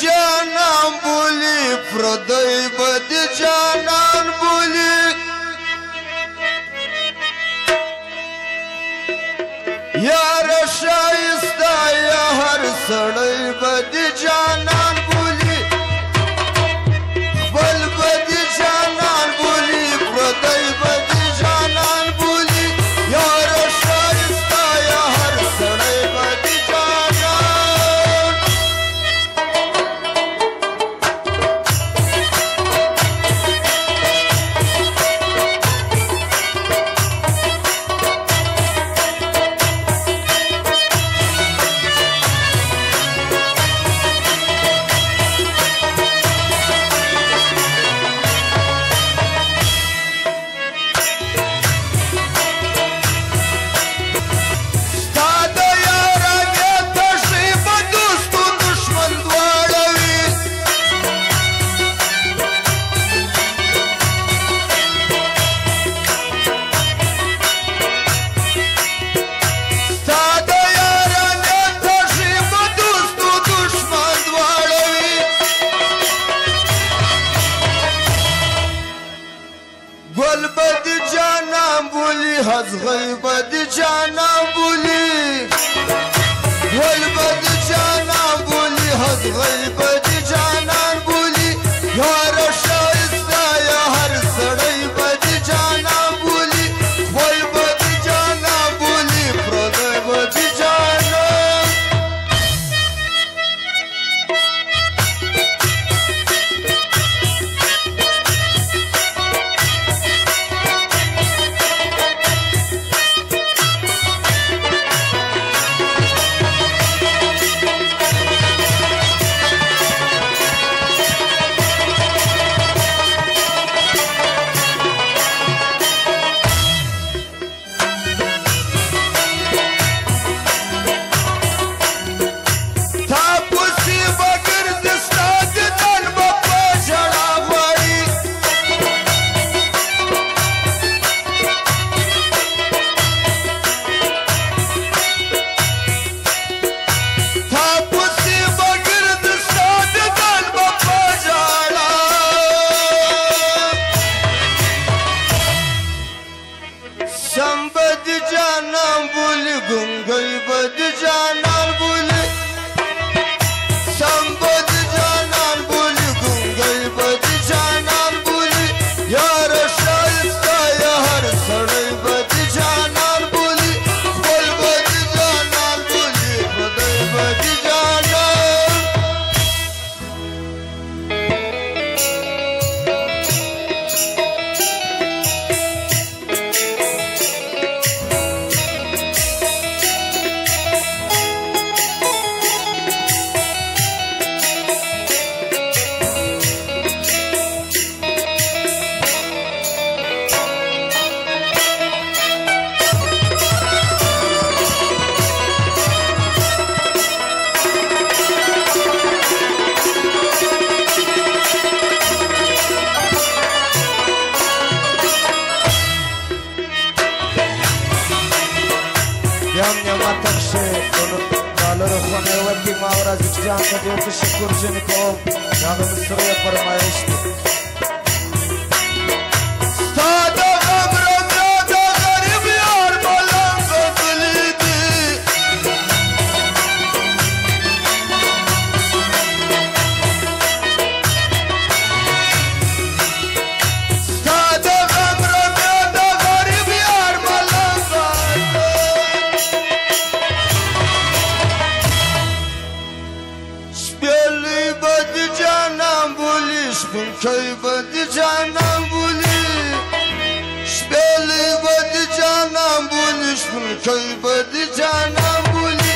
جانان بولی پردی بد جانان بولی یار شایسته یا هر سړی بد جانان بولی خپل بد جانان بولی پردی بد جانان بولی یار شایسته یا هر سړی بد جانان گل بد جانان بولی هزغی بد جانان بولی گل بد جانان بولی هزغی بد جانان بولی یار شایسته یا هر سړی بد جانان بولی گل بد جانان بولی پردی بد جانان संबद जानम बोली गुंगई बद जानम बोली संबद जानम बोली गुंगई बद जानम बोली यार शाइस्ता या हर सड़ई बद जानम बोली बोल बद जानम बोली बदई बद जानम Mnie ma także dolary chłonęłeki małra z gdzianka wielce się kurczynką ja bym stroje farmajeszty Stada gabra brada garib yar balam gazlidi Stada gabra brada garib yar balam Speli bad janam boli spinkai bad janam boli Speli bad janam boli spinkai bad janam boli